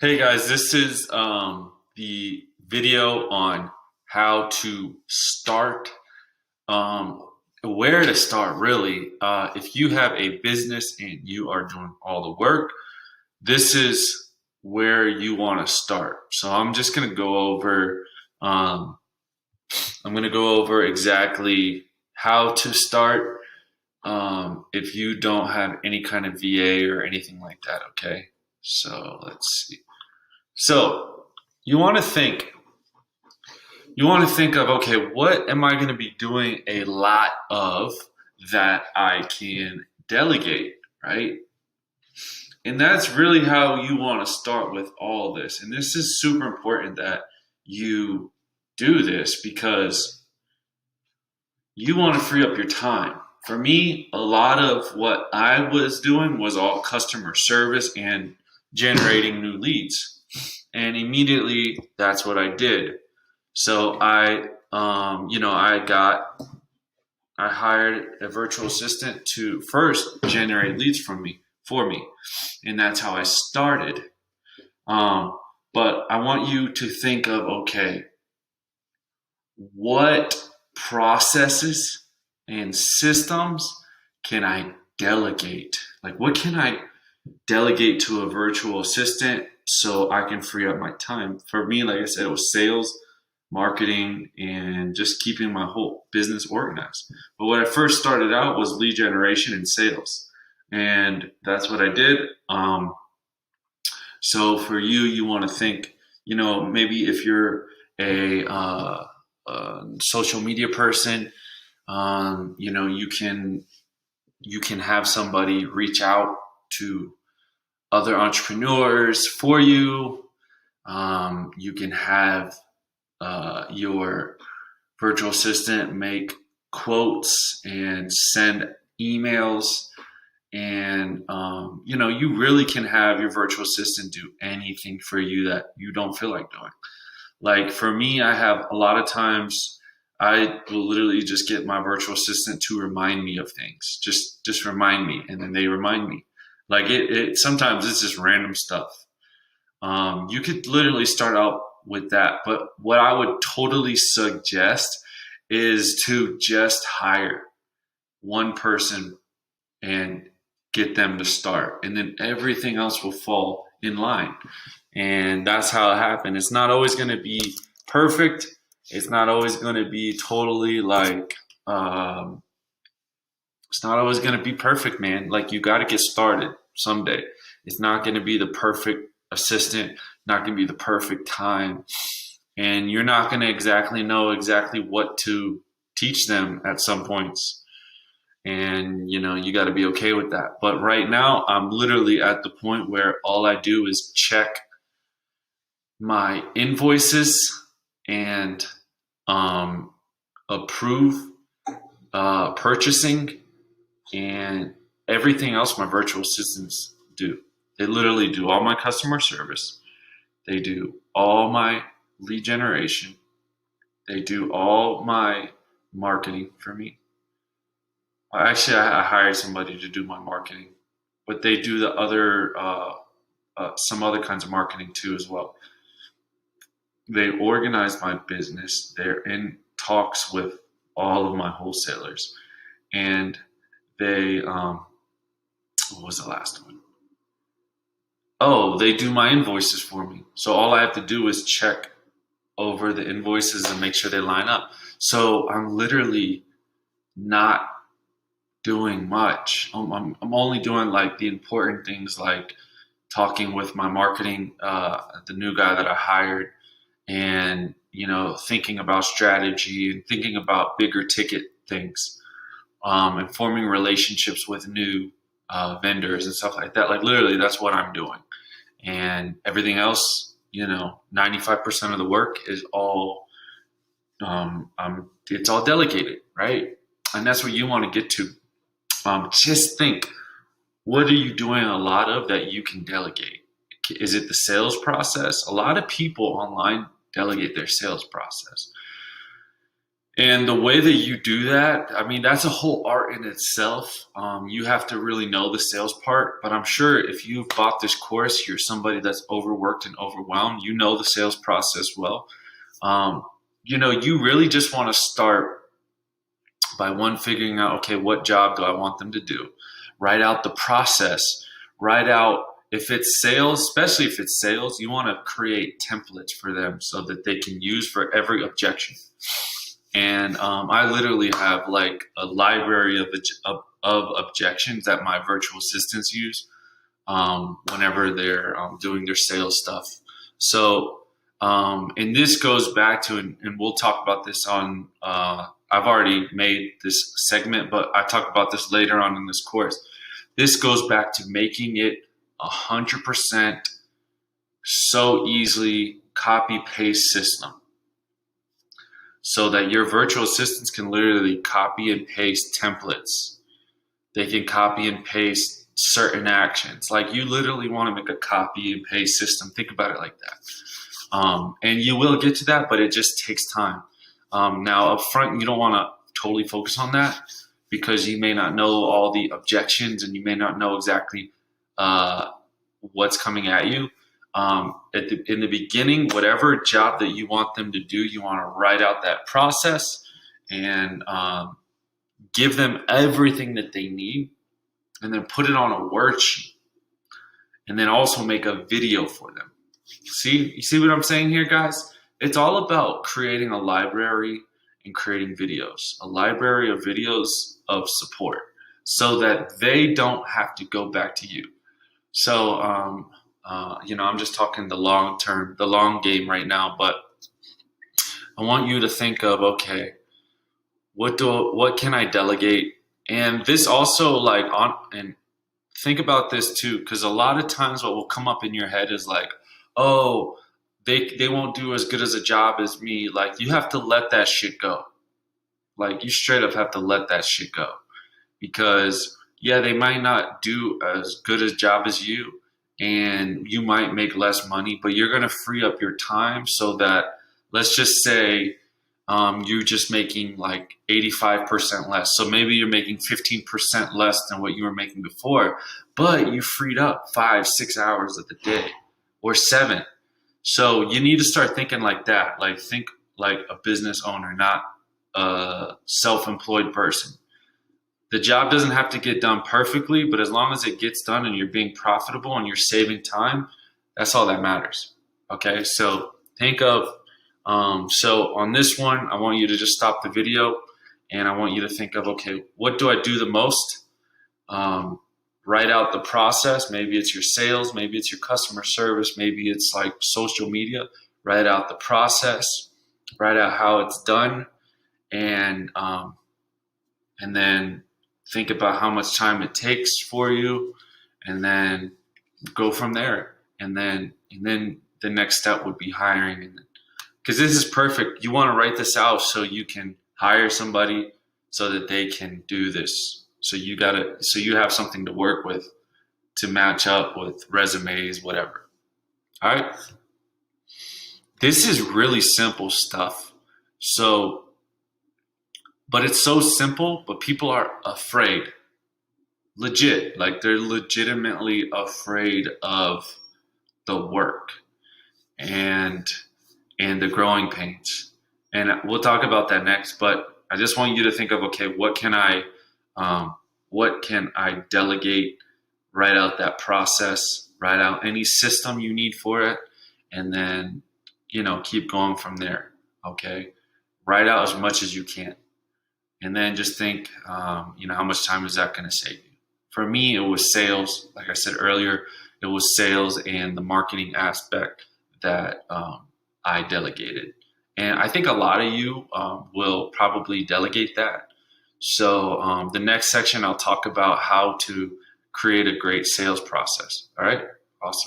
Hey guys, this is the video on how to start, where to start really. If you have a business and you are doing all the work, this is where you want to start. So I'm just going to go over, um, I'm going to go over exactly how to start if you don't have any kind of VA or anything like that, okay? So let's see. So you want to think, you want to think of, okay, what am I going to be doing a lot of that I can delegate, right? And that's really how you want to start with all this. And this is super important that you do this because you want to free up your time. For me, a lot of what I was doing was all customer service and generating new leads. And immediately that's what I did. So I hired a virtual assistant to first generate leads for me, and that's how I started. But I want you to think of, okay, what processes and systems can I delegate? Like, what can I delegate to a virtual assistant so I can free up my time? For me, like I said, it was sales, marketing, and just keeping my whole business organized. But when I first started out was lead generation and sales. And that's what I did. So for you, you want to think, maybe if you're a social media person, you can have somebody reach out to other entrepreneurs for you. You can have your virtual assistant make quotes and send emails. And, you really can have your virtual assistant do anything for you that you don't feel like doing. Like for me, I have a lot of times I will literally just get my virtual assistant to remind me of things. Just remind me, and then they remind me. Like it sometimes it's just random stuff. You could literally start out with that, but what I would totally suggest is to just hire one person and get them to start, and then everything else will fall in line. And that's how it happened. It's not always going to be perfect. It's not always going to be totally like, it's not always going to be perfect, man. Like you got to get started someday. It's not going to be the perfect assistant, not going to be the perfect time. And you're not going to exactly know exactly what to teach them at some points. And, you got to be okay with that. But right now, I'm literally at the point where all I do is check my invoices and approve purchasing, and everything else my virtual assistants do. They literally do all my customer service. They do all my lead generation. They do all my marketing for me. Actually, I hired somebody to do my marketing, but they do the other some other kinds of marketing too as well. They organize my business. They're in talks with all of my wholesalers, and they what was the last one? Oh, they do my invoices for me. So all I have to do is check over the invoices and make sure they line up. So I'm literally not doing much. I'm only doing like the important things, like talking with my marketing, the new guy that I hired, and thinking about strategy and thinking about bigger ticket things, and forming relationships with new vendors and stuff like that. Like literally, that's what I'm doing, and everything else, 95% of the work is all it's all delegated, right? And that's what you want to get to. Just think, what are you doing a lot of that you can delegate? Is it the sales process? A lot of people online delegate their sales process. And the way that you do that, I mean, that's a whole art in itself. You have to really know the sales part, but I'm sure if you've bought this course, you're somebody that's overworked and overwhelmed. You know the sales process well. Um, you really just want to start by one, figuring out, okay, what job do I want them to do? Write out the process. Write out, if it's sales, especially if it's sales, you want to create templates for them so that they can use for every objection. And I literally have like a library of objections that my virtual assistants use whenever they're doing their sales stuff. So, and this goes back to, and we'll talk about this on, I've already made this segment, but I talk about this later on in this course. This goes back to making it 100% so easily copy paste system, so that your virtual assistants can literally copy and paste templates. They can copy and paste certain actions. Like, you literally want to make a copy and paste system. Think about it like that. And you will get to that, but it just takes time. Now, up front, you don't want to totally focus on that because you may not know all the objections and you may not know exactly what's coming at you. In the beginning, whatever job that you want them to do, you want to write out that process and give them everything that they need, and then put it on a worksheet, and then also make a video for them. You see what I'm saying here, guys? It's all about creating a library and creating videos, a library of videos of support, so that they don't have to go back to you. So, I'm just talking the long term, the long game right now, but I want you to think of, okay, what can I delegate? And this also, and think about this too, because a lot of times what will come up in your head is like, oh, they won't do as good as a job as me. Like, you have to let that shit go. Like, you straight up have to let that shit go, because yeah, they might not do as good a job as you, and you might make less money, but you're going to free up your time so that, let's just say, you're just making like 85% less. So maybe you're making 15% less than what you were making before, but you freed up 5-6 hours of the day, or 7. So you need to start thinking like that. Like, think like a business owner, not a self-employed person. The job doesn't have to get done perfectly, but as long as it gets done and you're being profitable and you're saving time, that's all that matters. Okay, so think of, so on this one, I want you to just stop the video and I want you to think of, okay, what do I do the most? Write out the process. Maybe it's your sales, maybe it's your customer service, maybe it's like social media. Write out the process, write out how it's done, and then think about how much time it takes for you, and then go from there. And then the next step would be hiring. Because this is perfect. You want to write this out so you can hire somebody so that they can do this. So you have something to work with to match up with resumes, whatever. All right. This is really simple stuff. So, but it's so simple, but people are afraid. Legit. Like, they're legitimately afraid of the work and the growing pains. And we'll talk about that next, but I just want you to think of, okay, what can I delegate? Write out that process, write out any system you need for it, and then, keep going from there. Okay. Write out as much as you can. And then just think, how much time is that going to save you? For me, it was sales. Like I said earlier, it was sales and the marketing aspect that I delegated. And I think a lot of you will probably delegate that. So the next section, I'll talk about how to create a great sales process. All right. Awesome.